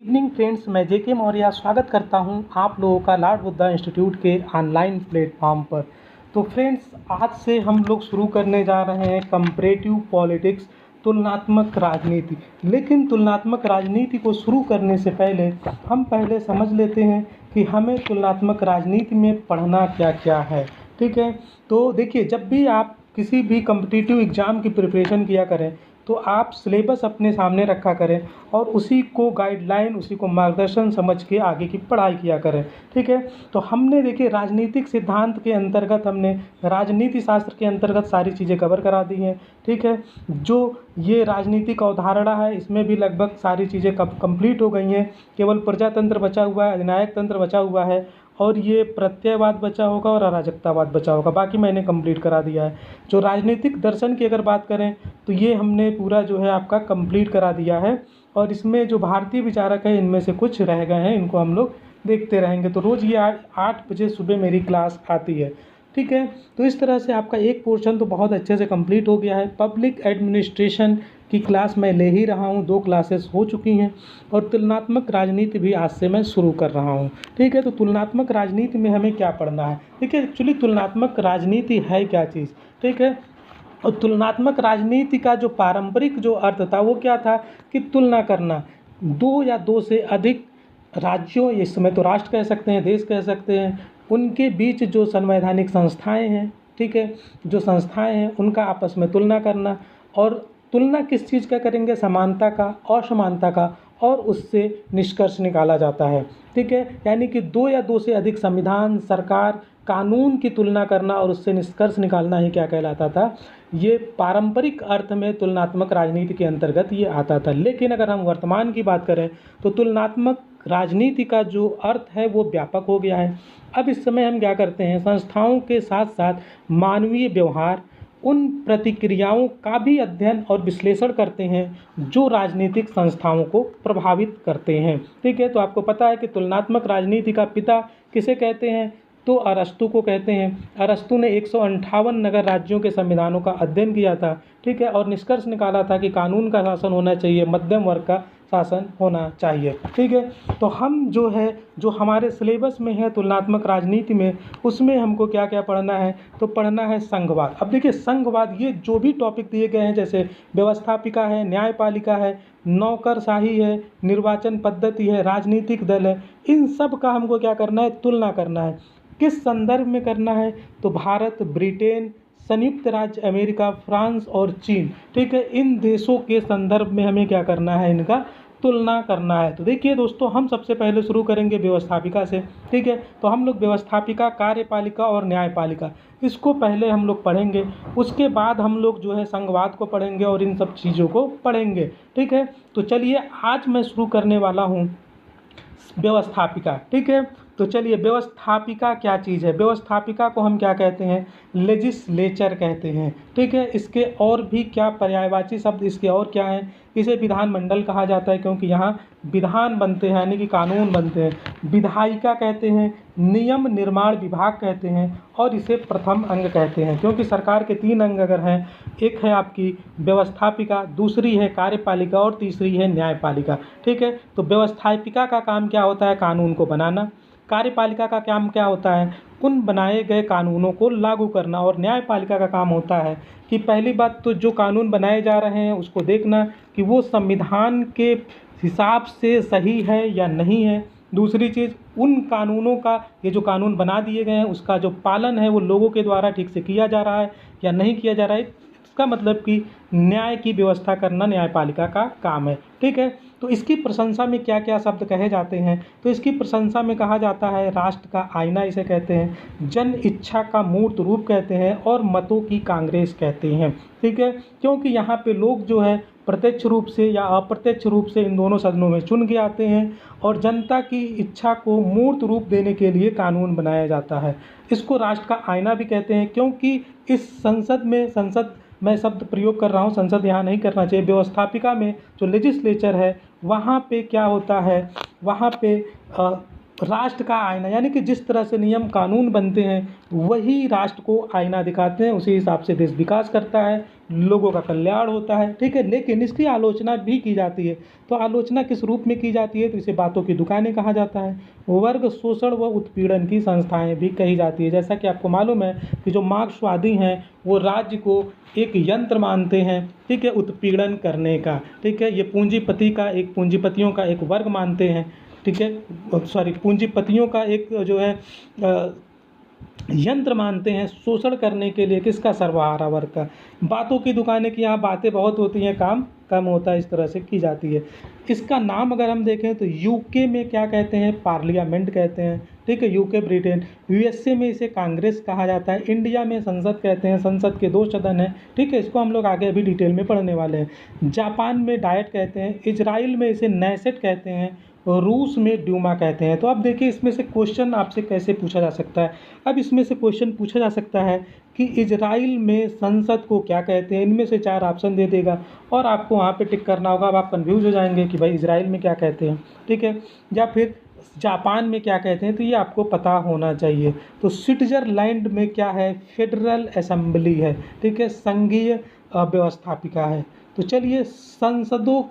Evening friends, मैं जेके मौर्य स्वागत करता हूं आप लोगों का लॉर्ड बुद्धा इंस्टीट्यूट के ऑनलाइन प्लेटफॉर्म पर। तो फ्रेंड्स, आज से हम लोग शुरू करने जा रहे हैं कंपैरेटिव पॉलिटिक्स, तुलनात्मक राजनीति। लेकिन तुलनात्मक राजनीति को शुरू करने से पहले हम पहले समझ लेते हैं कि हमें तुलनात्मक राजनीति में पढ़ना क्या क्या है। ठीक है, तो देखिए, जब भी आप किसी भी कम्पिटिटिव एग्ज़ाम की प्रिपरेशन किया करें तो आप सिलेबस अपने सामने रखा करें और उसी को गाइडलाइन, उसी को मार्गदर्शन समझ के आगे की पढ़ाई किया करें। ठीक है, तो हमने देखिए राजनीतिक सिद्धांत के अंतर्गत हमने राजनीति शास्त्र के अंतर्गत सारी चीज़ें कवर करा दी हैं। ठीक है, जो ये राजनीतिक अवधारणा है इसमें भी लगभग सारी चीज़ें कंप्लीट हो गई हैं। केवल प्रजातंत्र बचा हुआ है, अधिनायक तंत्र बचा हुआ है और ये प्रत्ययवाद बचा होगा और अराजकतावाद बचा होगा, बाकी मैंने कंप्लीट करा दिया है। जो राजनीतिक दर्शन की अगर बात करें तो ये हमने पूरा जो है आपका कंप्लीट करा दिया है और इसमें जो भारतीय विचारक हैं इनमें से कुछ रह गए हैं, इनको हम लोग देखते रहेंगे। तो रोज़ ये 8 बजे सुबह मेरी क्लास आती है। ठीक है, तो इस तरह से आपका एक पोर्शन तो बहुत अच्छे से कंप्लीट हो गया है। पब्लिक एडमिनिस्ट्रेशन की क्लास मैं ले ही रहा हूँ, 2 क्लासेस हो चुकी हैं और तुलनात्मक राजनीति भी आज से मैं शुरू कर रहा हूँ। ठीक है, तो तुलनात्मक राजनीति में हमें क्या पढ़ना है। देखिए, एक्चुअली तुलनात्मक राजनीति है क्या चीज़। ठीक है, और तुलनात्मक राजनीति का जो पारंपरिक जो अर्थ था वो क्या था कि तुलना करना, 2 या 2 से अधिक राज्यों, इस समय तो राष्ट्र कह सकते हैं, देश कह सकते हैं, उनके बीच जो संवैधानिक संस्थाएं हैं, ठीक है, जो संस्थाएं हैं उनका आपस में तुलना करना। और तुलना किस चीज़ का करेंगे, समानता का, असमानता का, और उससे निष्कर्ष निकाला जाता है। ठीक है, यानी कि 2 या 2 से अधिक संविधान, सरकार, कानून की तुलना करना और उससे निष्कर्ष निकालना ही क्या कहलाता था, ये पारंपरिक अर्थ में तुलनात्मक राजनीति के अंतर्गत ये आता था। लेकिन अगर हम वर्तमान की बात करें तो तुलनात्मक राजनीति का जो अर्थ है वो व्यापक हो गया है। अब इस समय हम क्या करते हैं, संस्थाओं के साथ साथ मानवीय व्यवहार, उन प्रतिक्रियाओं का भी अध्ययन और विश्लेषण करते हैं जो राजनीतिक संस्थाओं को प्रभावित करते हैं। ठीक है, तो आपको पता है कि तुलनात्मक राजनीति का पिता किसे कहते हैं, तो अरस्तु को कहते हैं। अरस्तु ने 158 नगर राज्यों के संविधानों का अध्ययन किया था। ठीक है, और निष्कर्ष निकाला था कि कानून का शासन होना चाहिए, मध्यम वर्ग का शासन होना चाहिए। ठीक है, तो हम जो है, जो हमारे सिलेबस में है तुलनात्मक राजनीति में, उसमें हमको क्या क्या पढ़ना है, तो पढ़ना है संघवाद। अब देखिए, संघवाद, ये जो भी टॉपिक दिए गए हैं, जैसे व्यवस्थापिका है, न्यायपालिका है, नौकरशाही है, निर्वाचन पद्धति है, राजनीतिक दल है, इन सब का हमको क्या करना है, तुलना करना है। किस संदर्भ में करना है, तो भारत, ब्रिटेन, संयुक्त राज्य अमेरिका, फ्रांस और चीन। ठीक है, इन देशों के संदर्भ में हमें क्या करना है, इनका तुलना करना है। तो देखिए दोस्तों, हम सबसे पहले शुरू करेंगे व्यवस्थापिका से। ठीक है, तो हम लोग व्यवस्थापिका, कार्यपालिका और न्यायपालिका, इसको पहले हम लोग पढ़ेंगे। उसके बाद हम लोग जो है संघवाद को पढ़ेंगे और इन सब चीज़ों को पढ़ेंगे। ठीक है, तो चलिए आज मैं शुरू करने वाला हूँ व्यवस्थापिका। ठीक है, तो चलिए, व्यवस्थापिका क्या चीज़ है। व्यवस्थापिका को हम क्या कहते हैं, लेजिस्लेचर कहते हैं। ठीक है, इसके और भी क्या पर्यायवाची शब्द इसके और क्या हैं, इसे विधानमंडल कहा जाता है क्योंकि यहाँ विधान बनते हैं, यानी कि कानून बनते हैं। विधायिका कहते हैं, नियम निर्माण विभाग कहते हैं और इसे प्रथम अंग कहते हैं क्योंकि सरकार के 3 अंग अगर हैं, एक है आपकी व्यवस्थापिका, दूसरी है कार्यपालिका और तीसरी है न्यायपालिका। ठीक है, तो व्यवस्थापिका का काम क्या होता है, कानून को बनाना। कार्यपालिका का काम क्या होता है, उन बनाए गए कानूनों को लागू करना। और न्यायपालिका का काम होता है कि पहली बात तो जो कानून बनाए जा रहे हैं उसको देखना कि वो संविधान के हिसाब से सही है या नहीं है। दूसरी चीज़, उन कानूनों का, ये जो कानून बना दिए गए हैं उसका जो पालन है वो लोगों के द्वारा ठीक से किया जा रहा है या नहीं किया जा रहा है। इसका मतलब कि न्याय की व्यवस्था करना न्यायपालिका का काम है। ठीक है, तो इसकी प्रशंसा में क्या क्या शब्द कहे जाते हैं, तो इसकी प्रशंसा में कहा जाता है राष्ट्र का आईना इसे कहते हैं, जन इच्छा का मूर्त रूप कहते हैं और मतों की कांग्रेस कहते हैं। ठीक है, क्योंकि यहाँ पे लोग जो है प्रत्यक्ष रूप से या अप्रत्यक्ष रूप से इन दोनों सदनों में चुन के आते हैं और जनता की इच्छा को मूर्त रूप देने के लिए कानून बनाया जाता है। इसको राष्ट्र का आईना भी कहते हैं क्योंकि इस संसद मैं शब्द प्रयोग कर रहा हूँ, संसद यहाँ नहीं करना चाहिए। व्यवस्थापिका में जो लेजिस्लेचर है वहाँ पे क्या होता है, वहाँ पे राष्ट्र का आईना, यानी कि जिस तरह से नियम कानून बनते हैं वही राष्ट्र को आईना दिखाते हैं, उसी हिसाब से देश विकास करता है, लोगों का कल्याण होता है, ठीक है। लेकिन इसकी आलोचना भी की जाती है। तो आलोचना किस रूप में की जाती है? तो इसे बातों की दुकानें कहा जाता है। वर्ग शोषण व उत्पीड़न की संस्थाएं भी कही जाती है। जैसा कि आपको मालूम है कि जो मार्क्सवादी हैं वो राज्य को एक यंत्र मानते हैं, ठीक है, उत्पीड़न करने का, ठीक है। ये पूंजीपतियों का एक वर्ग मानते हैं, ठीक है, सॉरी, पूंजीपतियों का एक जो है यंत्र मानते हैं शोषण करने के लिए। किसका? सर्वहारा वर्ग का। बातों की दुकानें की यहाँ बातें बहुत होती हैं, काम कम होता है, इस तरह से की जाती है। इसका नाम अगर हम देखें तो यूके में क्या कहते हैं? पार्लियामेंट कहते हैं, ठीक है, यूके, ब्रिटेन। यूएसए में इसे कांग्रेस कहा जाता है। इंडिया में संसद कहते हैं, संसद के 2 सदन हैं, ठीक है, इसको हम लोग आगे अभी डिटेल में पढ़ने वाले हैं। जापान में डायट कहते हैं, इजराइल में इसे नेसेट कहते हैं, रूस में ड्यूमा कहते हैं। तो अब देखिए इसमें से क्वेश्चन आपसे कैसे पूछा जा सकता है। अब इसमें से क्वेश्चन पूछा जा सकता है कि इजराइल में संसद को क्या कहते हैं। इनमें से 4 ऑप्शन दे देगा और आपको वहाँ पे टिक करना होगा। अब आप कन्फ्यूज हो जाएंगे कि भाई इजराइल में क्या कहते हैं, ठीक है, या फिर जापान में क्या कहते हैं, तो ये आपको पता होना चाहिए। तो स्विट्जरलैंड में क्या है? फेडरल असेंबली है, ठीक है, संघीय व्यवस्थापिका है। तो चलिए, संसदों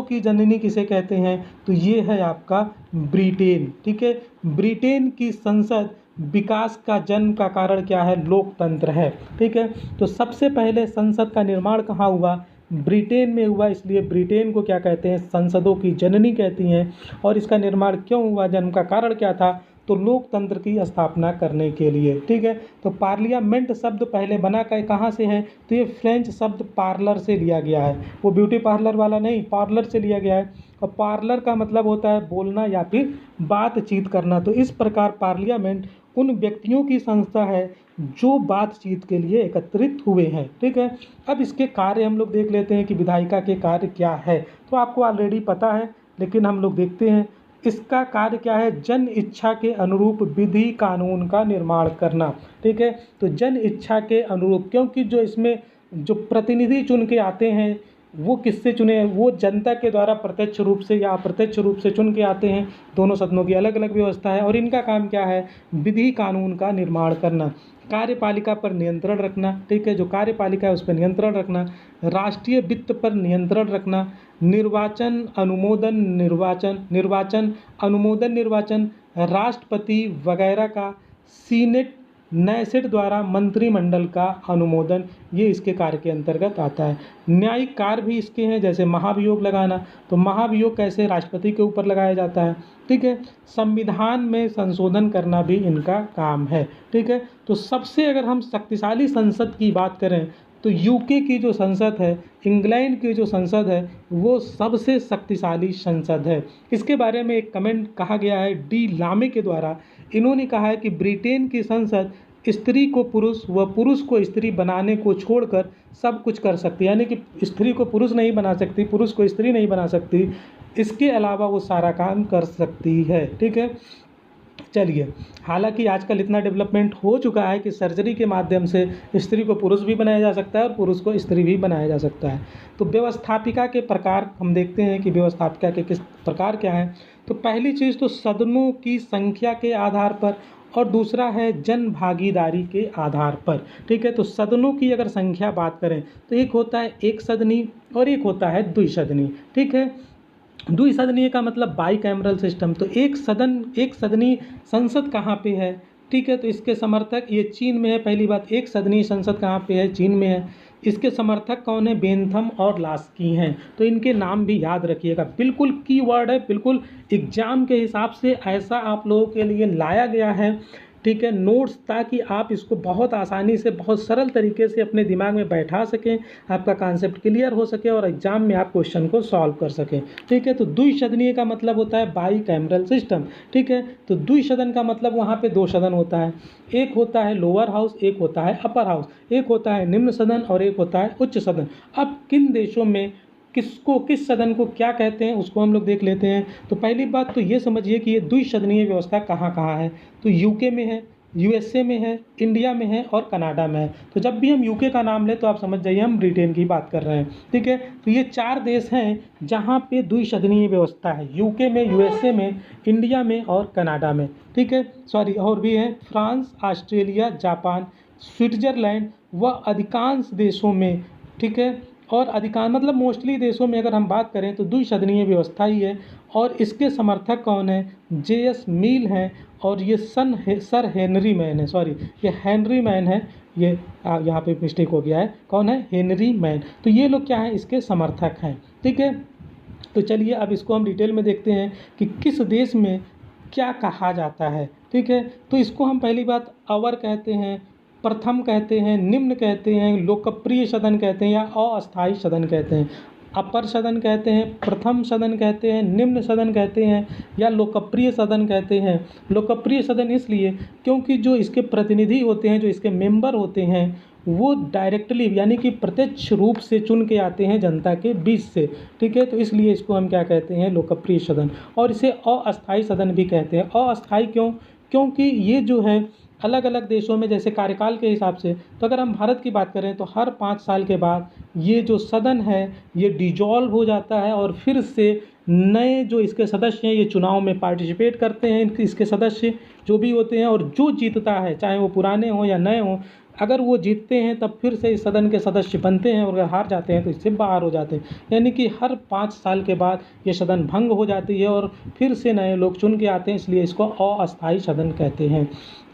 की जननी किसे कहते हैं? तो ये है आपका ब्रिटेन, ठीक है। ब्रिटेन की संसद विकास का जन्म का कारण क्या है? लोकतंत्र है, ठीक है। तो सबसे पहले संसद का निर्माण कहाँ हुआ? ब्रिटेन में हुआ, इसलिए ब्रिटेन को क्या कहते हैं? संसदों की जननी कहती हैं। और इसका निर्माण क्यों हुआ? जन्म का कारण क्या था? तो लोकतंत्र की स्थापना करने के लिए, ठीक है। तो पार्लियामेंट शब्द पहले बना कहाँ से है? तो ये फ्रेंच शब्द पार्लर से लिया गया है, वो ब्यूटी पार्लर वाला नहीं, पार्लर से लिया गया है। और पार्लर का मतलब होता है बोलना या फिर बातचीत करना। तो इस प्रकार पार्लियामेंट उन व्यक्तियों की संस्था है जो बातचीत के लिए एकत्रित हुए हैं, ठीक है। अब इसके कार्य हम लोग देख लेते हैं कि विधायिका के कार्य क्या है। तो आपको ऑलरेडी पता है, लेकिन हम लोग देखते हैं इसका कार्य क्या है? जन इच्छा के अनुरूप विधि कानून का निर्माण करना, ठीक है। तो जन इच्छा के अनुरूप, क्योंकि जो इसमें जो प्रतिनिधि चुन के आते हैं वो किससे चुने? वो जनता के द्वारा प्रत्यक्ष रूप से या अप्रत्यक्ष रूप से चुन के आते हैं। दोनों सदनों की अलग अलग व्यवस्था है और इनका काम क्या है? विधि कानून का निर्माण करना, कार्यपालिका पर नियंत्रण रखना, ठीक है, जो कार्यपालिका है उस पर नियंत्रण रखना, राष्ट्रीय वित्त पर नियंत्रण रखना, निर्वाचन अनुमोदन, राष्ट्रपति वगैरह का, सीनेट नेसेट द्वारा मंत्रिमंडल का अनुमोदन, ये इसके कार्य के अंतर्गत आता है। न्यायिक कार्य भी इसके हैं, जैसे महाभियोग लगाना। तो महाभियोग कैसे? राष्ट्रपति के ऊपर लगाया जाता है, ठीक है। संविधान में संशोधन करना भी इनका काम है, ठीक है। तो सबसे अगर हम शक्तिशाली संसद की बात करें तो यूके की जो संसद है, इंग्लैंड की जो संसद है, वो सबसे शक्तिशाली संसद है। इसके बारे में एक कमेंट कहा गया है डी लामे के द्वारा। इन्होंने कहा है कि ब्रिटेन की संसद स्त्री को पुरुष व पुरुष को स्त्री बनाने को छोड़कर सब कुछ कर सकती है, यानी कि स्त्री को पुरुष नहीं बना सकती, पुरुष को स्त्री नहीं बना सकती, इसके अलावा वो सारा काम कर सकती है, ठीक है। चलिए, हालांकि आजकल इतना डेवलपमेंट हो चुका है कि सर्जरी के माध्यम से स्त्री को पुरुष भी बनाया जा सकता है और पुरुष को स्त्री भी बनाया जा सकता है। तो व्यवस्थापिका के प्रकार हम देखते हैं कि व्यवस्थापिका के किस प्रकार क्या हैं। तो पहली चीज़ तो सदनों की संख्या के आधार पर, और दूसरा है जन भागीदारी के आधार पर, ठीक है। तो सदनों की अगर संख्या बात करें तो एक होता है एक सदनी और एक होता है द्विसदनी, ठीक है। द्विसदनीय का मतलब बाई कैमरल सिस्टम। तो एक सदनी संसद कहाँ पे है, ठीक है। तो इसके समर्थक ये चीन में है। पहली बात, एक सदनीय संसद कहाँ पे है? चीन में है। इसके समर्थक कौन है? बेंथम और लास्की हैं। तो इनके नाम भी याद रखिएगा, बिल्कुल कीवर्ड है, बिल्कुल एग्जाम के हिसाब से ऐसा आप लोगों के लिए लाया गया है, ठीक है, नोट्स, ताकि आप इसको बहुत आसानी से, बहुत सरल तरीके से अपने दिमाग में बैठा सकें, आपका कॉन्सेप्ट क्लियर हो सके और एग्जाम में आप क्वेश्चन को सॉल्व कर सकें, ठीक है। तो द्विसदनीय का मतलब होता है बाई कैमरल सिस्टम, ठीक है। तो द्विसदन का मतलब वहाँ पे 2 सदन होता है, एक होता है लोअर हाउस, एक होता है अपर हाउस, एक होता है निम्न सदन और एक होता है उच्च सदन। अब किन देशों में किस सदन को क्या कहते हैं उसको हम लोग देख लेते हैं। तो पहली बात तो ये समझिए कि ये द्विसदनीय व्यवस्था कहाँ कहाँ है। तो यूके में है, यूएसए में है, इंडिया में है और कनाडा में है। तो जब भी हम यूके का नाम लें तो आप समझ जाइए हम ब्रिटेन की बात कर रहे हैं, ठीक है। तो ये 4 देश हैं जहाँ पे द्विसदनीय व्यवस्था है, यूके में, यूएसए में, इंडिया में और कनाडा में, ठीक है। सॉरी, और भी हैं फ्रांस, ऑस्ट्रेलिया, जापान, स्विट्ज़रलैंड व अधिकांश देशों में, ठीक है। और अधिकांश मतलब मोस्टली देशों में अगर हम बात करें तो द्विसदनीय व्यवस्था ही है। और इसके समर्थक कौन है? जेएस मिल हैं और ये सर हेनरी मैन है, सॉरी ये हेनरी मैन है, ये यहाँ पे मिस्टेक हो गया है, कौन है? Henry man. तो ये लोग क्या है? इसके समर्थक हैं, ठीक है। तो चलिए अब इसको हम डिटेल में देखते हैं कि किस देश में क्या कहा जाता है, ठीक है। तो इसको हम पहली बात अवर कहते हैं, प्रथम कहते हैं, निम्न कहते हैं, लोकप्रिय सदन कहते हैं या अस्थायी सदन कहते हैं। अपर सदन कहते हैं, प्रथम सदन कहते हैं, निम्न सदन कहते हैं या लोकप्रिय सदन कहते हैं। लोकप्रिय सदन इसलिए क्योंकि जो इसके प्रतिनिधि होते हैं, जो इसके मेंबर होते हैं, वो डायरेक्टली यानी कि प्रत्यक्ष रूप से चुन के आते हैं जनता के बीच से, ठीक है। तो इसलिए इसको हम क्या कहते हैं? लोकप्रिय सदन। और इसे अस्थायी सदन भी कहते हैं। अस्थायी क्यों? क्योंकि ये जो है अलग अलग देशों में जैसे कार्यकाल के हिसाब से, तो अगर हम भारत की बात करें तो हर 5 साल के बाद ये जो सदन है ये डिजॉल्व हो जाता है और फिर से नए जो इसके सदस्य हैं ये चुनाव में पार्टिसिपेट करते हैं। इसके सदस्य जो भी होते हैं और जो जीतता है, चाहे वो पुराने हों या नए हों, अगर वो जीतते हैं तब फिर से इस सदन के सदस्य बनते हैं और अगर हार जाते हैं तो इससे बाहर हो जाते हैं। यानी कि हर 5 साल के बाद ये सदन भंग हो जाती है और फिर से नए लोग चुन के आते हैं, इसलिए इसको अस्थायी सदन कहते हैं।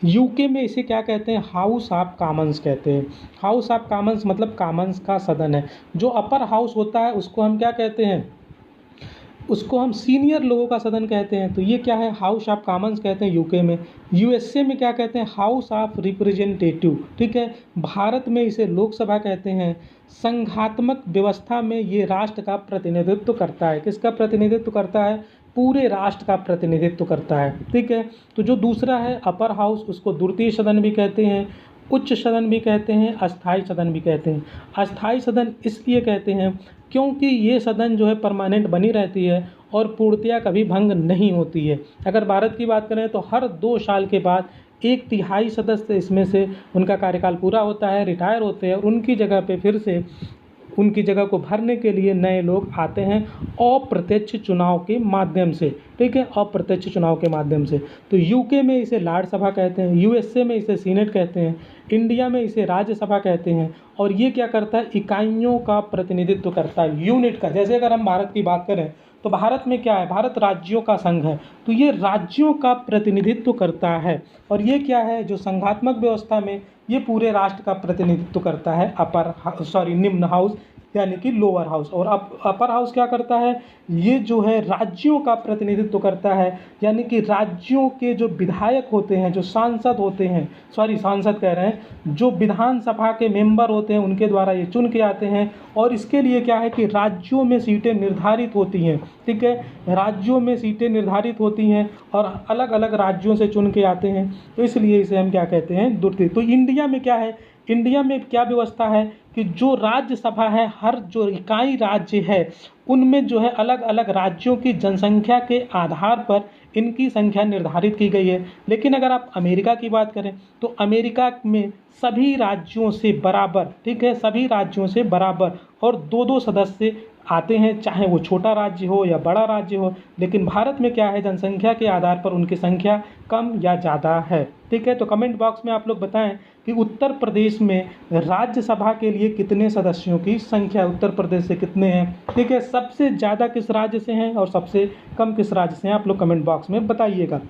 यूके में इसे क्या कहते हैं? हाउस ऑफ कॉमन्स कहते हैं। हाउस ऑफ कॉमन्स मतलब कॉमन्स का सदन है। जो अपर हाउस होता है उसको हम क्या कहते हैं? उसको हम सीनियर लोगों का सदन कहते हैं। तो ये क्या है? हाउस ऑफ कॉमन्स कहते हैं यूके में। यूएसए में क्या कहते हैं? हाउस ऑफ रिप्रेजेंटेटिव, ठीक है। भारत में इसे लोकसभा कहते हैं। संघात्मक व्यवस्था में ये राष्ट्र का प्रतिनिधित्व करता है। किसका प्रतिनिधित्व करता है? पूरे राष्ट्र का प्रतिनिधित्व करता है, ठीक है। तो जो दूसरा है अपर हाउस, उसको द्वितीय सदन भी कहते हैं, उच्च सदन भी कहते हैं, अस्थायी सदन भी कहते हैं। अस्थायी सदन इसलिए कहते हैं क्योंकि ये सदन जो है परमानेंट बनी रहती है और पूर्णतया कभी भंग नहीं होती है। अगर भारत की बात करें तो हर 2 साल के बाद 1/3 सदस्य इसमें से उनका कार्यकाल पूरा होता है, रिटायर होते हैं और उनकी जगह पे फिर से उनकी जगह को भरने के लिए नए लोग आते हैं अप्रत्यक्ष चुनाव के माध्यम से, ठीक है, अप्रत्यक्ष चुनाव के माध्यम से। तो यूके में इसे राज्यसभा कहते हैं, यूएसए में इसे सीनेट कहते हैं, इंडिया में इसे राज्यसभा कहते हैं। और ये क्या करता है? इकाइयों का प्रतिनिधित्व करता है, यूनिट का। जैसे अगर हम भारत की बात करें तो भारत में क्या है? भारत राज्यों का संघ है, तो ये राज्यों का प्रतिनिधित्व करता है। और ये क्या है? जो संघात्मक व्यवस्था में ये पूरे राष्ट्र का प्रतिनिधित्व करता है निम्न हाउस यानी कि लोअर हाउस। और अपर हाउस क्या करता है? ये जो है राज्यों का प्रतिनिधित्व करता है, यानी कि राज्यों के जो विधायक होते हैं, जो सांसद होते हैं, सांसद कह रहे हैं, जो विधानसभा के मेंबर होते हैं उनके द्वारा ये चुन के आते हैं। और इसके लिए क्या है कि राज्यों में सीटें निर्धारित होती हैं, ठीक है, राज्यों में सीटें निर्धारित होती हैं और अलग अलग राज्यों से चुन के आते हैं। तो इसलिए इसे हम क्या कहते हैं? द्वितीय। तो इंडिया में क्या है? इंडिया में क्या व्यवस्था है कि जो राज्यसभा है, हर जो इकाई राज्य है उनमें जो है अलग अलग राज्यों की जनसंख्या के आधार पर इनकी संख्या निर्धारित की गई है। लेकिन अगर आप अमेरिका की बात करें तो अमेरिका में सभी राज्यों से बराबर, ठीक है, सभी राज्यों से बराबर और 2-2 सदस्य आते हैं, चाहे वो छोटा राज्य हो या बड़ा राज्य हो। लेकिन भारत में क्या है? जनसंख्या के आधार पर उनकी संख्या कम या ज़्यादा है, ठीक है। तो कमेंट बॉक्स में आप लोग बताएं कि उत्तर प्रदेश में राज्यसभा के लिए कितने सदस्यों की संख्या उत्तर प्रदेश से कितने हैं, ठीक है। सबसे ज़्यादा किस राज्य से हैं और सबसे कम किस राज्य से हैं, आप लोग कमेंट बॉक्स में बताइएगा।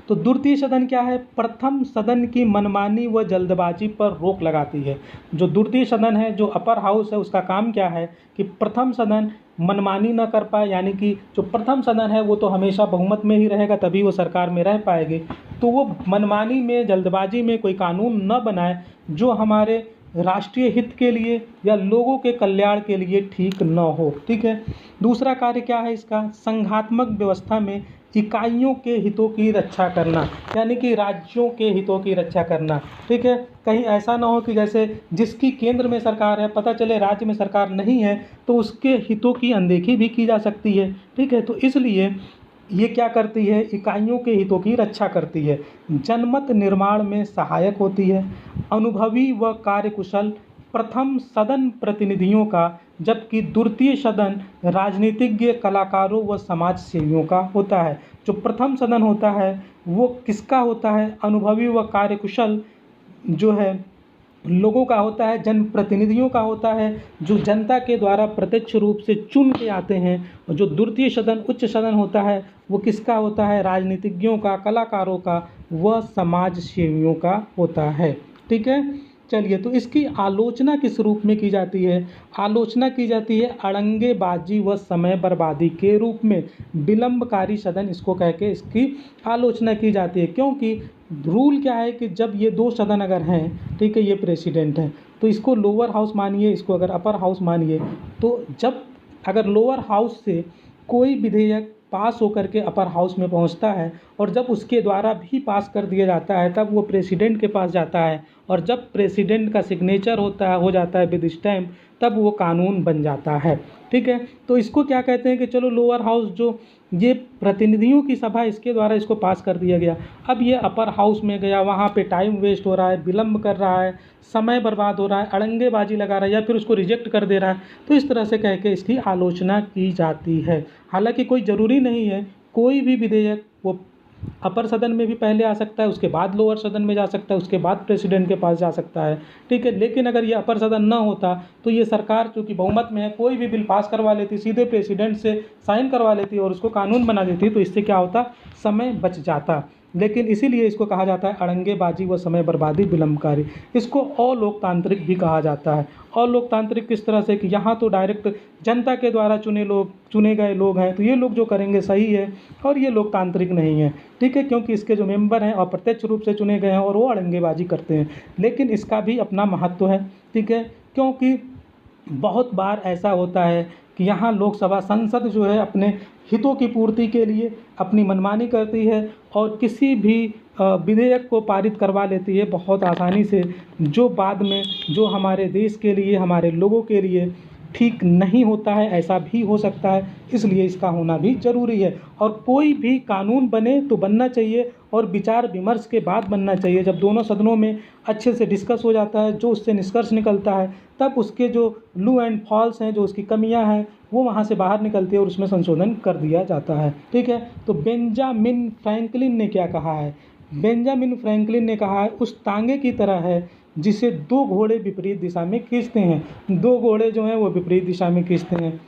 तो द्वितीय सदन क्या है? प्रथम सदन की मनमानी व जल्दबाजी पर रोक लगाती है। जो द्वितीय सदन है, जो अपर हाउस है, उसका काम क्या है कि प्रथम सदन मनमानी न कर पाए, यानी कि जो प्रथम सदन है वो तो हमेशा बहुमत में ही रहेगा, तभी वो सरकार में रह पाएगी। तो वो मनमानी में, जल्दबाजी में कोई कानून न बनाए जो हमारे राष्ट्रीय हित के लिए या लोगों के कल्याण के लिए ठीक न हो, ठीक है। दूसरा कार्य क्या है इसका? संघात्मक व्यवस्था में इकाइयों के हितों की रक्षा करना, यानी कि राज्यों के हितों की रक्षा करना, ठीक है। कहीं ऐसा ना हो कि जैसे जिसकी केंद्र में सरकार है, पता चले राज्य में सरकार नहीं है तो उसके हितों की अनदेखी भी की जा सकती है, ठीक है। तो इसलिए ये क्या करती है, इकाइयों के हितों की रक्षा करती है, जनमत निर्माण में सहायक होती है, अनुभवी व कार्यकुशल प्रथम सदन प्रतिनिधियों का, जबकि द्वितीय सदन राजनीतिज्ञ, कलाकारों व समाज सेवियों का होता है। जो प्रथम सदन होता है वो किसका होता है, अनुभवी व कार्यकुशल जो है लोगों का होता है, जनप्रतिनिधियों का होता है, जो जनता के द्वारा प्रत्यक्ष रूप से चुन के आते हैं। और जो द्वितीय सदन उच्च सदन होता है वो किसका होता है, राजनीतिज्ञों का, कलाकारों का व समाज सेवियों का होता है। ठीक है, चलिए, तो इसकी आलोचना किस रूप में की जाती है, आलोचना की जाती है अड़ंगेबाजी व समय बर्बादी के रूप में, विलंबकारी सदन इसको कह के इसकी आलोचना की जाती है। क्योंकि रूल क्या है कि जब ये दो सदन अगर हैं, ठीक है, ये प्रेसिडेंट हैं, तो इसको लोअर हाउस मानिए, इसको अगर अपर हाउस मानिए, तो जब अगर लोअर हाउस से कोई विधेयक पास होकर के अपर हाउस में पहुंचता है और जब उसके द्वारा भी पास कर दिया जाता है तब वो प्रेसिडेंट के पास जाता है, और जब प्रेसिडेंट का सिग्नेचर हो जाता है विद स्टैम्प, तब वो कानून बन जाता है। ठीक है, तो इसको क्या कहते हैं कि चलो लोअर हाउस जो ये प्रतिनिधियों की सभा, इसके द्वारा इसको पास कर दिया गया, अब ये अपर हाउस में गया, वहाँ पे टाइम वेस्ट हो रहा है, विलम्ब कर रहा है, समय बर्बाद हो रहा है, अड़ंगेबाजी लगा रहा है, या फिर उसको रिजेक्ट कर दे रहा है, तो इस तरह से कह के इसकी आलोचना की जाती है। हालांकि कोई ज़रूरी नहीं है, कोई भी विधेयक वो अपर सदन में भी पहले आ सकता है, उसके बाद लोअर सदन में जा सकता है, उसके बाद प्रेसिडेंट के पास जा सकता है। ठीक है, लेकिन अगर ये अपर सदन ना होता तो ये सरकार चूँकि बहुमत में है, कोई भी बिल पास करवा लेती, सीधे प्रेसिडेंट से साइन करवा लेती और उसको कानून बना देती, तो इससे क्या होता, समय बच जाता। लेकिन इसीलिए इसको कहा जाता है अड़ंगेबाजी व समय बर्बादी, विलंबकारी। इसको अलोकतांत्रिक भी कहा जाता है। अलोकतांत्रिक किस तरह से कि यहाँ तो डायरेक्ट जनता के द्वारा चुने गए लोग हैं, तो ये लोग जो करेंगे सही है, और ये लोकतांत्रिक नहीं है। ठीक है, क्योंकि इसके जो मेंबर हैं अप्रत्यक्ष रूप से चुने गए हैं और वो अड़ंगेबाजी करते हैं। लेकिन इसका भी अपना महत्व है। ठीक है, क्योंकि बहुत बार ऐसा होता है कि यहाँ लोकसभा संसद जो है अपने हितों की पूर्ति के लिए अपनी मनमानी करती है और किसी भी विधेयक को पारित करवा लेती है बहुत आसानी से, जो बाद में जो हमारे देश के लिए, हमारे लोगों के लिए ठीक नहीं होता है, ऐसा भी हो सकता है। इसलिए इसका होना भी ज़रूरी है। और कोई भी कानून बने तो बनना चाहिए और विचार विमर्श के बाद बनना चाहिए। जब दोनों सदनों में अच्छे से डिस्कस हो जाता है, जो उससे निष्कर्ष निकलता है, तब उसके जो लू एंड फॉल्स हैं, जो उसकी कमियां हैं, वो वहाँ से बाहर निकलती है और उसमें संशोधन कर दिया जाता है। ठीक है, तो बेंजामिन फ्रैंकलिन ने क्या कहा है, बेंजामिन फ्रैंकलिन ने कहा है उस तांगे की तरह है जिसे दो घोड़े विपरीत दिशा में खींचते हैं। दो घोड़े जो हैं वो विपरीत दिशा में खींचते हैं।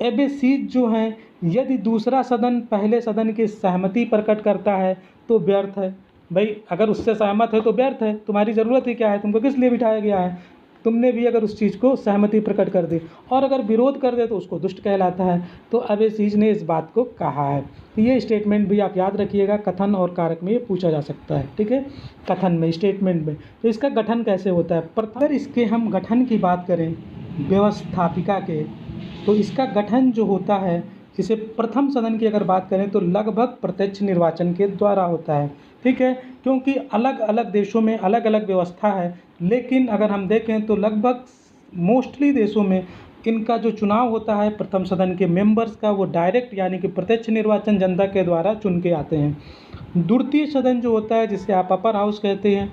एबेसीज जो हैं, यदि दूसरा सदन पहले सदन की सहमति प्रकट करता है तो व्यर्थ है। भाई अगर उससे सहमत है तो व्यर्थ है, तुम्हारी ज़रूरत ही क्या है, तुमको किस लिए बिठाया गया है, तुमने भी अगर उस चीज़ को सहमति प्रकट कर दी। और अगर विरोध कर दे तो उसको दुष्ट कहलाता है। तो एबेसीज ने इस बात को कहा है। तो ये स्टेटमेंट भी आप याद रखिएगा, कथन और कारक में ये पूछा जा सकता है। ठीक है, कथन में, स्टेटमेंट में। तो इसका गठन कैसे होता है, अगर इसके हम गठन की बात करें व्यवस्थापिका के, तो इसका गठन जो होता है, इसे प्रथम सदन की अगर बात करें तो लगभग प्रत्यक्ष निर्वाचन के द्वारा होता है। ठीक है, क्योंकि अलग अलग देशों में अलग अलग व्यवस्था है, लेकिन अगर हम देखें तो लगभग मोस्टली देशों में इनका जो चुनाव होता है प्रथम सदन के मेंबर्स का, वो डायरेक्ट यानी कि प्रत्यक्ष निर्वाचन जनता के द्वारा चुन के आते हैं। द्वितीय सदन जो होता है, जिसे आप अपर हाउस कहते हैं,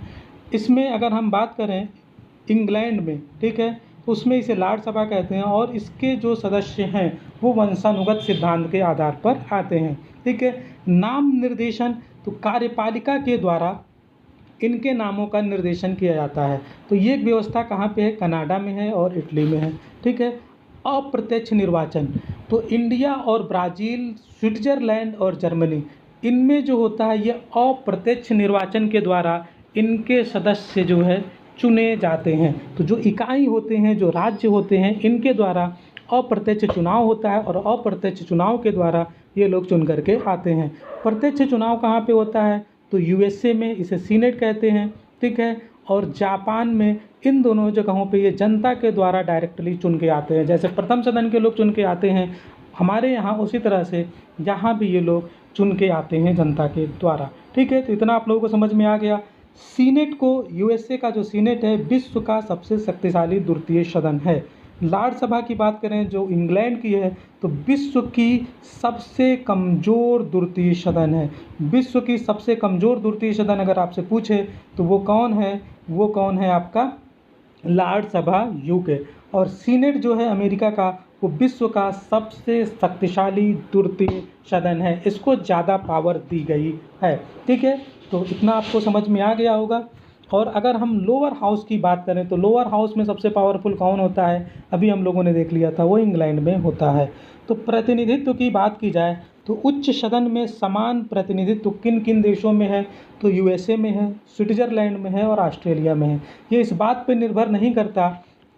इसमें अगर हम बात करें इंग्लैंड में, ठीक है, तो उसमें इसे लार्ड सभा कहते हैं और इसके जो सदस्य हैं वो वंशानुगत सिद्धांत के आधार पर आते हैं। ठीक है, नाम निर्देशन, तो कार्यपालिका के द्वारा इनके नामों का निर्देशन किया जाता है। तो ये व्यवस्था कहाँ पे है, कनाडा में है और इटली में है। ठीक है, अप्रत्यक्ष निर्वाचन, तो इंडिया और ब्राज़ील, स्विट्ज़रलैंड और जर्मनी, इनमें जो होता है ये अप्रत्यक्ष निर्वाचन के द्वारा इनके सदस्य जो है चुने जाते हैं। तो जो इकाई होते हैं, जो राज्य होते हैं, इनके द्वारा अप्रत्यक्ष चुनाव होता है और अप्रत्यक्ष चुनाव के द्वारा ये लोग चुन करके आते हैं। प्रत्यक्ष चुनाव कहाँ पे होता है, तो यूएसए में इसे सीनेट कहते हैं। ठीक है, और जापान में, इन दोनों जगहों पे ये जनता के द्वारा डायरेक्टली चुन के आते हैं। जैसे प्रथम सदन के लोग चुन के आते हैं हमारे यहाँ, उसी तरह से यहाँ भी ये लोग चुन के आते हैं जनता के द्वारा। ठीक है, तो इतना आप लोगों को समझ में आ गया। सीनेट को, यूएसए का जो सीनेट है, विश्व का सबसे शक्तिशाली द्वितीय सदन है। राज्यसभा की बात करें जो इंग्लैंड की है, तो विश्व की सबसे कमज़ोर द्वितीय सदन है। विश्व की सबसे कमज़ोर द्वितीय सदन अगर आपसे पूछे तो वो कौन है? वो कौन है आपका? राज्यसभा यूके। और सीनेट जो है अमेरिका का, वो विश्व का सबसे शक्तिशाली द्वितीय सदन है, इसको ज़्यादा पावर दी गई है। ठीक है, तो इतना आपको समझ में आ गया होगा। और अगर हम लोअर हाउस की बात करें तो लोअर हाउस में सबसे पावरफुल कौन होता है? अभी हम लोगों ने देख लिया था, वो इंग्लैंड में होता है। तो प्रतिनिधित्व की बात की जाए तो उच्च सदन में समान प्रतिनिधित्व किन किन देशों में है? तो यूएसए में है, स्विट्ज़रलैंड में है और ऑस्ट्रेलिया में है। ये इस बात पर निर्भर नहीं करता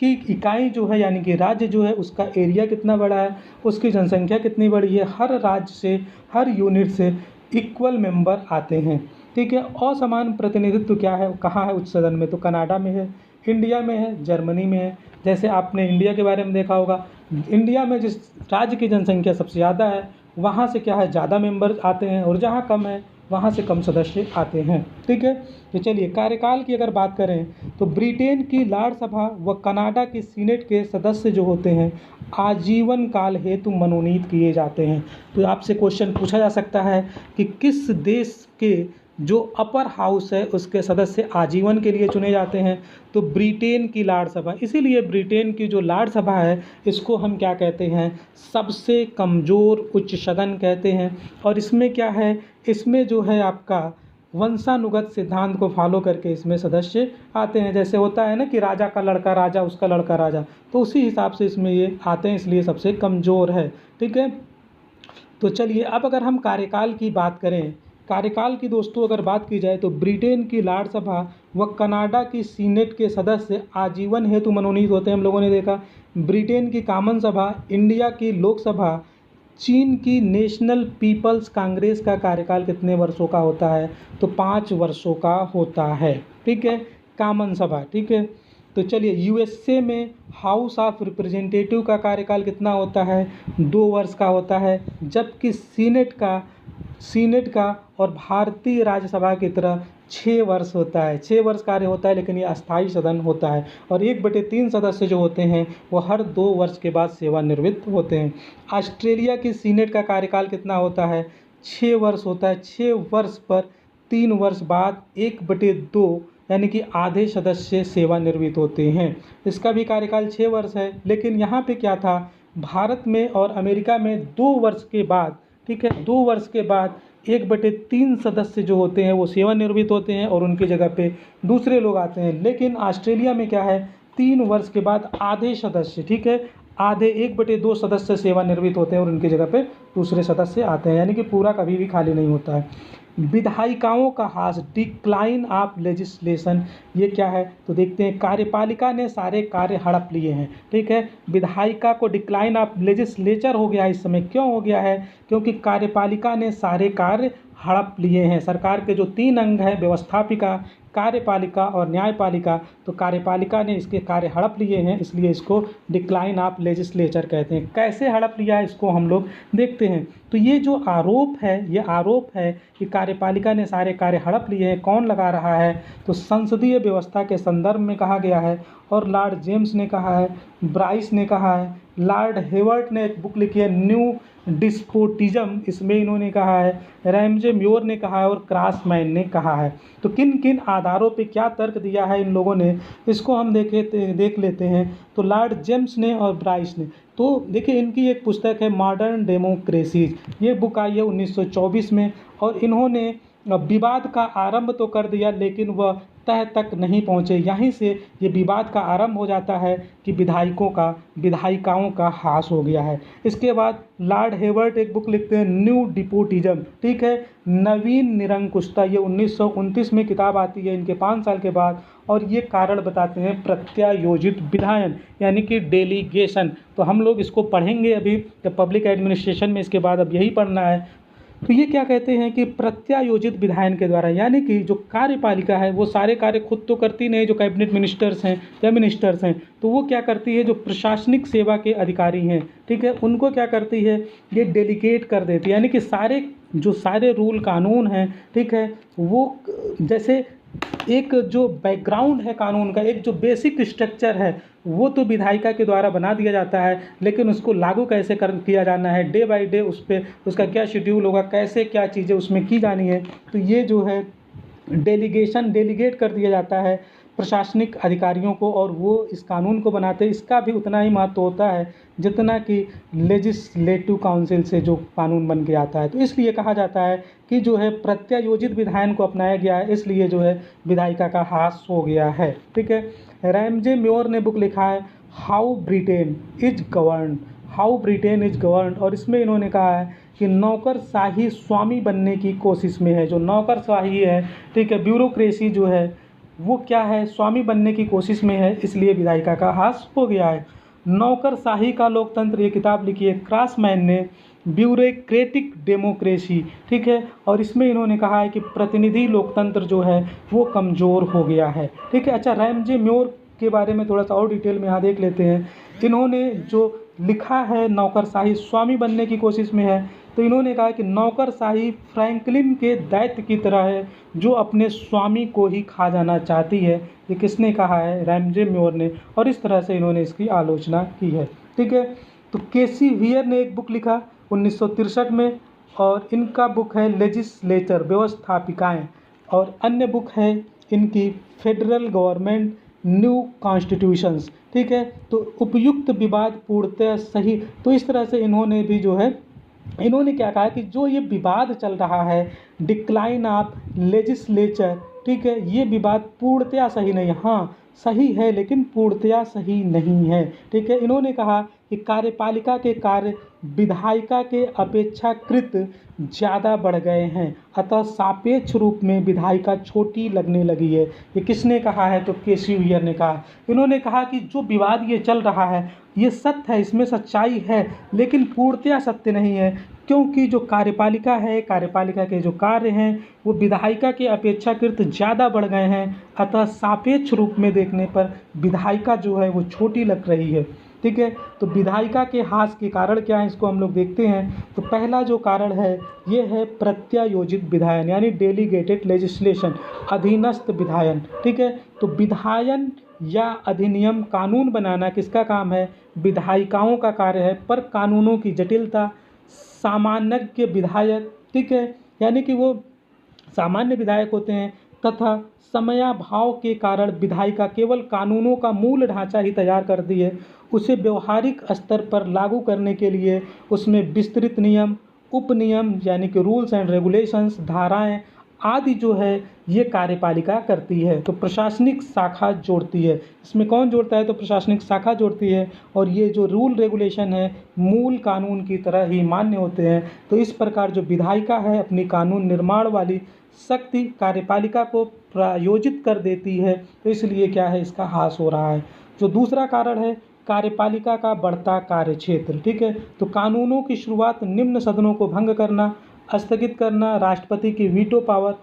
कि इकाई जो है यानी कि राज्य जो है उसका एरिया कितना बड़ा है, उसकी जनसंख्या कितनी बड़ी है। हर राज्य से, हर यूनिट से इक्वल मेंबर आते हैं। ठीक है, असमान प्रतिनिधित्व क्या है, कहाँ है उच्च सदन में? तो कनाडा में है, इंडिया में है, जर्मनी में है। जैसे आपने इंडिया के बारे में देखा होगा, इंडिया में जिस राज्य की जनसंख्या सबसे ज़्यादा है वहाँ से क्या है, ज़्यादा मेंबर आते हैं, और जहाँ कम है वहाँ से कम सदस्य आते हैं। ठीक है, तो चलिए कार्यकाल की अगर बात करें तो ब्रिटेन की राज्यसभा व कनाडा के सीनेट के सदस्य जो होते हैं आजीवन काल हेतु मनोनीत किए जाते हैं। तो आपसे क्वेश्चन पूछा जा सकता है कि किस देश के जो अपर हाउस है उसके सदस्य आजीवन के लिए चुने जाते हैं? तो ब्रिटेन की राज्यसभा। इसीलिए ब्रिटेन की जो राज्यसभा है इसको हम क्या कहते हैं? सबसे कमज़ोर उच्च सदन कहते हैं। और इसमें क्या है, इसमें जो है आपका वंशानुगत सिद्धांत को फॉलो करके इसमें सदस्य आते हैं। जैसे होता है ना कि राजा का लड़का राजा, उसका लड़का राजा, तो उसी हिसाब से इसमें ये आते हैं, इसलिए सबसे कमज़ोर है। ठीक है, तो चलिए अब अगर हम कार्यकाल की बात करें, कार्यकाल की दोस्तों अगर बात की जाए तो ब्रिटेन की राज्यसभा व कनाडा की सीनेट के सदस्य आजीवन हेतु मनोनीत होते हैं। हम लोगों ने देखा ब्रिटेन की कॉमन सभा, इंडिया की लोकसभा, चीन की नेशनल पीपल्स कांग्रेस का कार्यकाल कितने वर्षों का होता है? तो 5 वर्षों का होता है। ठीक है, कॉमन सभा। ठीक है, तो चलिए यूएसए में हाउस ऑफ रिप्रेजेंटेटिव का कार्यकाल कितना होता है? 2 वर्ष का होता है। जबकि सीनेट का और भारतीय राज्यसभा की तरह 6 वर्ष होता है। 6 वर्ष कार्य होता है, लेकिन ये अस्थायी सदन होता है। और 1/3 सदस्य जो होते हैं वो हर 2 वर्ष के बाद सेवानिवृत्त होते हैं। ऑस्ट्रेलिया की सीनेट का कार्यकाल कितना होता है? 6 वर्ष होता है। 6 वर्ष पर 3 वर्ष बाद 1/2 यानी कि आधे सदस्य सेवानिवृत्त होते हैं। इसका भी कार्यकाल 6 वर्ष है। लेकिन यहाँ पे क्या था, भारत में और अमेरिका में 2 वर्ष के बाद, ठीक है, 2 वर्ष के बाद 1/3 सदस्य जो होते हैं वो सेवानिवृत्त होते हैं और उनकी जगह पे दूसरे लोग आते हैं। लेकिन ऑस्ट्रेलिया में क्या है, 3 वर्ष के बाद आधे सदस्य, ठीक है, आधे 1/2 सदस्य सेवानिवृत्त होते हैं और उनकी जगह पे दूसरे सदस्य आते हैं, यानी कि पूरा कभी भी खाली नहीं होता है। विधायिकाओं का ह्रास, डिक्लाइन ऑफ लेजिस्लेशन, ये क्या है? तो देखते हैं, कार्यपालिका ने सारे कार्य हड़प लिए हैं। ठीक है, विधायिका को डिक्लाइन ऑफ लेजिस्लेचर हो गया इस समय। क्यों हो गया है? क्योंकि कार्यपालिका ने सारे कार्य हड़प लिए हैं। सरकार के जो 3 अंग हैं, व्यवस्थापिका, कार्यपालिका और न्यायपालिका, तो कार्यपालिका ने इसके कार्य हड़प लिए हैं, इसलिए इसको डिक्लाइन ऑफ लेजिस्लेचर कहते हैं। कैसे हड़प लिया है इसको हम लोग देखते हैं। तो ये जो आरोप है, ये आरोप है कि कार्यपालिका ने सारे कार्य हड़प लिए हैं, कौन लगा रहा है? तो संसदीय व्यवस्था के संदर्भ में कहा गया है। और लॉर्ड जेम्स ने कहा है, ब्राइस ने कहा है, लॉर्ड हेवर्ट ने एक बुक लिखी है न्यू डिस्पोटिज्म, इसमें इन्होंने कहा है, रैमजे म्योर ने कहा है और क्रॉसमैन ने कहा है। तो किन किन आधारों पे क्या तर्क दिया है इन लोगों ने, इसको हम देख लेते हैं। तो लॉर्ड जेम्स ने और ब्राइस ने, तो देखिए इनकी एक पुस्तक है मॉडर्न डेमोक्रेसीज, ये बुक आई है 1924 में। और इन्होंने विवाद का आरंभ तो कर दिया लेकिन वह तह तक नहीं पहुँचे। यहीं से ये विवाद का आरंभ हो जाता है कि विधायिकाओं का ह्रास हो गया है। इसके बाद लॉर्ड हेवर्ट एक बुक लिखते हैं न्यू डिपोटिज्म, ठीक है, नवीन निरंकुशता, ये 1929 में किताब आती है इनके 5 साल के बाद। और ये कारण बताते हैं प्रत्यायोजित विधायन, यानी कि डेलीगेशन। तो हम लोग इसको पढ़ेंगे अभी पब्लिक एडमिनिस्ट्रेशन में, इसके बाद अब यही पढ़ना है। तो ये क्या कहते हैं कि प्रत्यायोजित विधायन के द्वारा, यानी कि जो कार्यपालिका है वो सारे कार्य खुद तो करती नहीं, जो कैबिनेट मिनिस्टर्स हैं या मिनिस्टर्स हैं, तो वो क्या करती है, जो प्रशासनिक सेवा के अधिकारी हैं, ठीक है, उनको क्या करती है, ये डेलीगेट कर देती है। यानी कि सारे रूल कानून हैं, ठीक है, वो जैसे एक जो बैकग्राउंड है कानून का, एक जो बेसिक स्ट्रक्चर है, वो तो विधायिका के द्वारा बना दिया जाता है, लेकिन उसको लागू कैसे किया जाना है, डे बाय डे उस पर उसका क्या शेड्यूल होगा, कैसे क्या चीज़ें उसमें की जानी है, तो ये जो है डेलीगेट कर दिया जाता है प्रशासनिक अधिकारियों को, और वो इस कानून को बनाते हैं। इसका भी उतना ही महत्व होता है जितना कि लेजिस्लेटिव काउंसिल से जो कानून बन के आता है। तो इसलिए कहा जाता है कि जो है प्रत्यायोजित विधायन को अपनाया गया है, इसलिए जो है विधायिका का ह्रास हो गया है। ठीक है, रैमजे म्योर ने बुक लिखा है how Britain is govern, how Britain is govern, और इसमें इन्होंने कहा है कि नौकरशाही स्वामी बनने की कोशिश में है। जो नौकरशाही है, ठीक है, ब्यूरोक्रेसी जो है वो क्या है, स्वामी बनने की कोशिश में है, इसलिए विधायिका का ह्रास हो गया है। नौकरशाही का लोकतंत्र, ये किताब लिखी है क्रॉसमैन ने, ब्यूरोक्रेटिक डेमोक्रेसी। ठीक है, और इसमें इन्होंने कहा है कि प्रतिनिधि लोकतंत्र जो है वो कमज़ोर हो गया है। ठीक है, अच्छा, रैमजे म्योर के बारे में थोड़ा सा और डिटेल में यहाँ देख लेते हैं। इन्होंने जो लिखा है नौकरशाही स्वामी बनने की कोशिश में है, तो इन्होंने कहा कि नौकरशाही फ्रैंकलिन के दैत्य की तरह है जो अपने स्वामी को ही खा जाना चाहती है। ये किसने कहा है, रैमजे म्योर ने, और इस तरह से इन्होंने इसकी आलोचना की है। ठीक है, तो केसी वियर ने एक बुक लिखा 1963 में, और इनका बुक है लेजिस्लेचर, व्यवस्थापिकाएँ, और अन्य बुक है इनकी फेडरल गवर्नमेंट न्यू कॉन्स्टिट्यूशंस। ठीक है, तो उपयुक्त विवाद पूर्णतः सही। तो इस तरह से इन्होंने भी जो है, इन्होंने क्या कहा कि जो ये विवाद चल रहा है डिक्लाइन ऑफ लेजिस्लेचर, ठीक है, ये विवाद पूर्णतया सही नहीं है। हाँ, सही है लेकिन पूर्णतया सही नहीं है। ठीक है, इन्होंने कहा कि कार्यपालिका के कार्य विधायिका के अपेक्षाकृत ज़्यादा बढ़ गए हैं, अतः सापेक्ष रूप में विधायिका छोटी लगने लगी है। ये किसने कहा है, तो केसी वियर ने कहा। इन्होंने कहा कि जो विवाद ये चल रहा है ये सत्य है, इसमें सच्चाई है, लेकिन पूर्णतया सत्य नहीं है, क्योंकि जो कार्यपालिका है, कार्यपालिका के जो कार्य हैं वो विधायिका के अपेक्षाकृत ज़्यादा बढ़ गए हैं, अतः सापेक्ष रूप में देखने पर विधायिका जो है वो छोटी लग रही है। ठीक है, तो विधायिका के ह्रास के कारण क्या है, इसको हम लोग देखते हैं। तो पहला जो कारण है ये है प्रत्यायोजित विधायन, यानी डेलीगेटेड लेजिस्लेशन, अधीनस्थ विधायन। ठीक है, तो विधायन या अधिनियम कानून बनाना किसका काम है, विधायिकाओं का कार्य है, पर कानूनों की जटिलता सामान्य विधायक, ठीक है, यानी कि वो सामान्य विधायक होते हैं, तथा समयाभाव के कारण विधायिका केवल कानूनों का मूल ढांचा ही तैयार करती है, उसे व्यवहारिक स्तर पर लागू करने के लिए उसमें विस्तृत नियम, उपनियम यानी कि रूल्स एंड रेगुलेशंस, धाराएं आदि जो है ये कार्यपालिका करती है। तो प्रशासनिक शाखा जोड़ती है, इसमें कौन जोड़ता है, तो प्रशासनिक शाखा जोड़ती है, और ये जो रूल रेगुलेशन है मूल कानून की तरह ही मान्य होते हैं। तो इस प्रकार जो विधायिका है अपनी कानून निर्माण वाली शक्ति कार्यपालिका को प्रायोजित कर देती है, तो इसलिए क्या है, इसका ह्रास हो रहा है। जो दूसरा कारण है कार्यपालिका का बढ़ता कार्यक्षेत्र। ठीक है, तो कानूनों की शुरुआत निम्न सदनों को भंग करना, स्थगित करना, राष्ट्रपति की वीटो पावर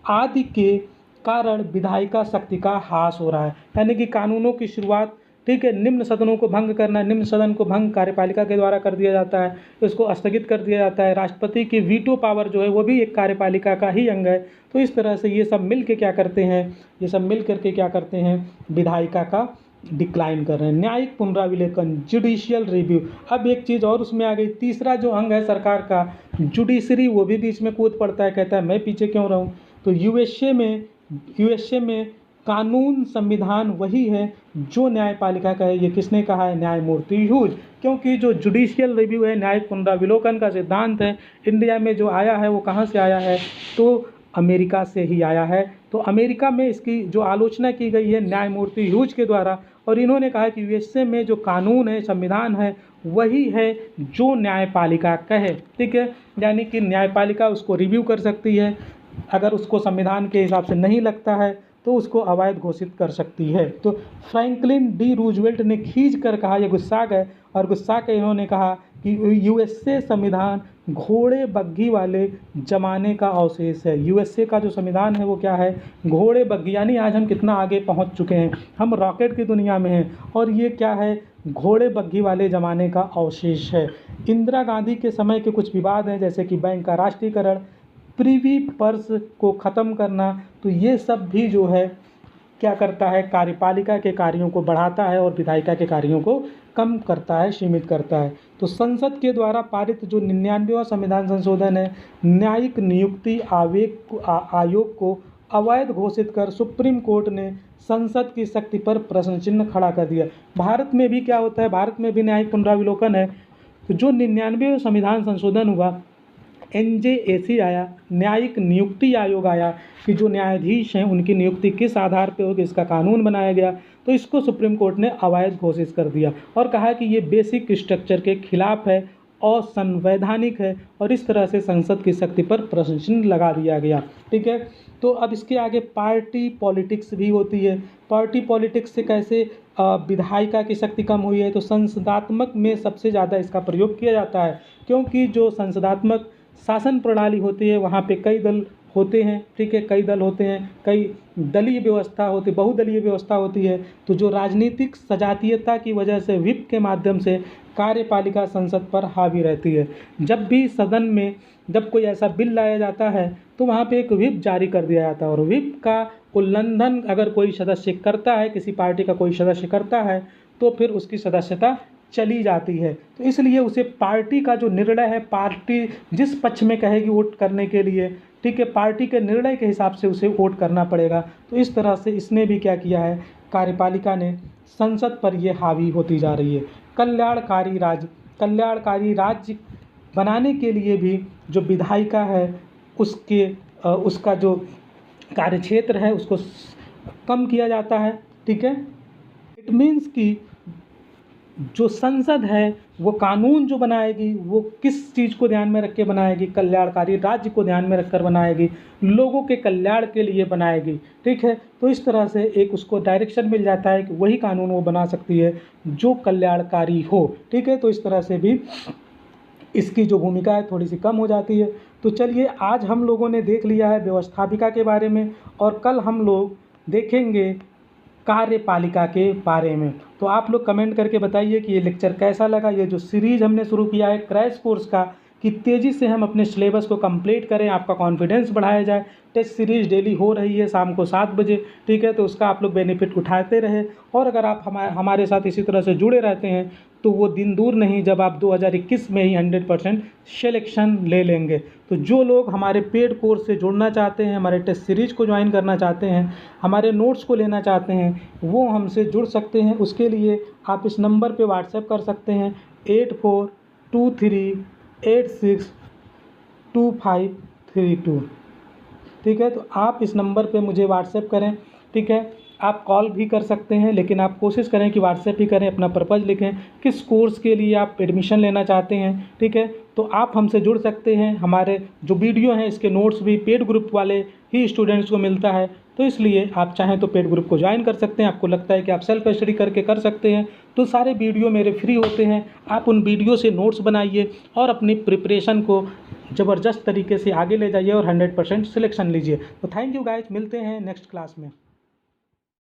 आदि के कारण विधायिका शक्ति का ह्रास हो रहा है। यानी कि कानूनों की शुरुआत, ठीक है, निम्न सदनों को भंग करना, निम्न सदन को भंग कार्यपालिका के द्वारा कर दिया जाता है, इसको स्थगित कर दिया जाता है। राष्ट्रपति की वीटो पावर जो है वो भी एक कार्यपालिका का ही अंग है। तो इस तरह से ये सब मिल के क्या करते हैं, ये सब मिल करके क्या करते हैं, विधायिका का डिक्लाइन कर रहे हैं। न्यायिक पुनराविलेखन, जुडिशियल रिव्यू। अब एक चीज़ और उसमें आ गई, तीसरा जो अंग है सरकार का, जुडिशरी, वो भी बीच में कूद पड़ता है, कहता है मैं पीछे क्यों रहूं। तो यूएसए में कानून संविधान वही है जो न्यायपालिका का है। ये किसने कहा है, न्यायमूर्ति ह्यूज। क्योंकि जो जुडिशियल रिव्यू है, न्यायिक पुनराविलोकन का सिद्धांत है, इंडिया में जो आया है वो कहाँ से आया है, तो अमेरिका से ही आया है। तो अमेरिका में इसकी जो आलोचना की गई है न्यायमूर्ति ह्यूज के द्वारा, और इन्होंने कहा कि यूएसए में जो कानून है, संविधान है, वही है जो न्यायपालिका का है। ठीक है, यानी कि न्यायपालिका उसको रिव्यू कर सकती है, अगर उसको संविधान के हिसाब से नहीं लगता है तो उसको अवैध घोषित कर सकती है। तो फ्रैंकलिन डी रूजवेल्ट ने खींच कर कहा, ये गुस्सा गए, और गुस्सा के इन्होंने कहा कि यूएसए संविधान घोड़े बग्घी वाले जमाने का अवशेष है। यूएसए का जो संविधान है वो क्या है, घोड़े बग्घी, यानी आज हम कितना आगे पहुंच चुके हैं, हम रॉकेट की दुनिया में हैं, और ये क्या है, घोड़े बग्घी वाले ज़माने का अवशेष है। इंदिरा गांधी के समय के कुछ विवाद हैं, जैसे कि बैंक का राष्ट्रीयकरण, प्रिवी पर्स को ख़त्म करना, तो ये सब भी जो है क्या करता है, कार्यपालिका के कार्यों को बढ़ाता है और विधायिका के कार्यों को कम करता है, सीमित करता है। तो संसद के द्वारा पारित जो 99वां संविधान संशोधन है, न्यायिक नियुक्ति आयोग को अवैध घोषित कर सुप्रीम कोर्ट ने संसद की शक्ति पर प्रश्न चिन्ह खड़ा कर दिया। भारत में भी क्या होता है, भारत में भी न्यायिक पुनरावलोकन है। तो जो 99वां संविधान संशोधन हुआ, NJAC आया, न्यायिक नियुक्ति आयोग आया कि जो न्यायाधीश हैं उनकी नियुक्ति किस आधार पर होगी, इसका कानून बनाया गया। तो इसको सुप्रीम कोर्ट ने अवैध घोषित कर दिया और कहा कि ये बेसिक स्ट्रक्चर के खिलाफ है, असंवैधानिक है, और इस तरह से संसद की शक्ति पर प्रश्न चिन्ह लगा दिया गया। ठीक है, तो अब इसके आगे पार्टी पॉलिटिक्स भी होती है। पार्टी पॉलिटिक्स से कैसे विधायिका की शक्ति कम हुई है, तो संसदात्मक में सबसे ज़्यादा इसका प्रयोग किया जाता है, क्योंकि जो संसदात्मक शासन प्रणाली होती है वहाँ पे कई दल होते हैं। ठीक है, कई दल होते हैं, कई दलीय व्यवस्था होती, बहुदलीय व्यवस्था होती है। तो जो राजनीतिक सजातीयता की वजह से व्हिप के माध्यम से कार्यपालिका संसद पर हावी रहती है। जब भी सदन में जब कोई ऐसा बिल लाया जाता है तो वहाँ पे एक व्हिप जारी कर दिया जाता है, और व्हिप का उल्लंघन अगर कोई सदस्य करता है, किसी पार्टी का कोई सदस्य करता है, तो फिर उसकी सदस्यता चली जाती है। तो इसलिए उसे पार्टी का जो निर्णय है, पार्टी जिस पक्ष में कहेगी वोट करने के लिए, ठीक है, पार्टी के निर्णय के हिसाब से उसे वोट करना पड़ेगा। तो इस तरह से इसने भी क्या किया है, कार्यपालिका ने संसद पर ये हावी होती जा रही है। कल्याणकारी राज्य बनाने के लिए भी जो विधायिका है उसका जो कार्यक्षेत्र है उसको कम किया जाता है। ठीक है, इट मीन्स कि जो संसद है वो कानून जो बनाएगी वो किस चीज़ को ध्यान में रख के बनाएगी, कल्याणकारी राज्य को ध्यान में रखकर बनाएगी, लोगों के कल्याण के लिए बनाएगी। ठीक है, तो इस तरह से एक उसको डायरेक्शन मिल जाता है कि वही कानून वो बना सकती है जो कल्याणकारी हो। ठीक है, तो इस तरह से भी इसकी जो भूमिका है थोड़ी सी कम हो जाती है। तो चलिए, आज हम लोगों ने देख लिया है व्यवस्थापिका के बारे में, और कल हम लोग देखेंगे कार्यपालिका के बारे में। तो आप लोग कमेंट करके बताइए कि ये लेक्चर कैसा लगा। ये जो सीरीज़ हमने शुरू किया है क्रैश कोर्स का, कि तेज़ी से हम अपने सिलेबस को कंप्लीट करें, आपका कॉन्फिडेंस बढ़ाया जाए। टेस्ट सीरीज़ डेली हो रही है शाम को 7 बजे। ठीक है, तो उसका आप लोग बेनिफिट उठाते रहे, और अगर आप हमारे साथ इसी तरह से जुड़े रहते हैं तो वो दिन दूर नहीं जब आप 2021 में ही 100% सिलेक्शन ले लेंगे। तो जो लोग हमारे पेड कोर्स से जुड़ना चाहते हैं, हमारे टेस्ट सीरीज़ को ज्वाइन करना चाहते हैं, हमारे नोट्स को लेना चाहते हैं, वो हमसे जुड़ सकते हैं। उसके लिए आप इस नंबर पे व्हाट्सएप कर सकते हैं 8423862532। ठीक है, तो आप इस नंबर पे मुझे व्हाट्सएप करें। ठीक है, आप कॉल भी कर सकते हैं, लेकिन आप कोशिश करें कि व्हाट्सएप ही करें, अपना पर्पज़ लिखें, किस कोर्स के लिए आप एडमिशन लेना चाहते हैं। ठीक है, तो आप हमसे जुड़ सकते हैं। हमारे जो वीडियो हैं इसके नोट्स भी पेड ग्रुप वाले ही स्टूडेंट्स को मिलता है, तो इसलिए आप चाहें तो पेड ग्रुप को ज्वाइन कर सकते हैं। आपको लगता है कि आप सेल्फ स्टडी करके कर सकते हैं, तो सारे वीडियो मेरे फ्री होते हैं। आप उन वीडियो से नोट्स बनाइए और अपनी प्रिपरेशन को ज़बरदस्त तरीके से आगे ले जाइए और 100% सिलेक्शन लीजिए। तो थैंक यू गाइस, मिलते हैं नेक्स्ट क्लास में।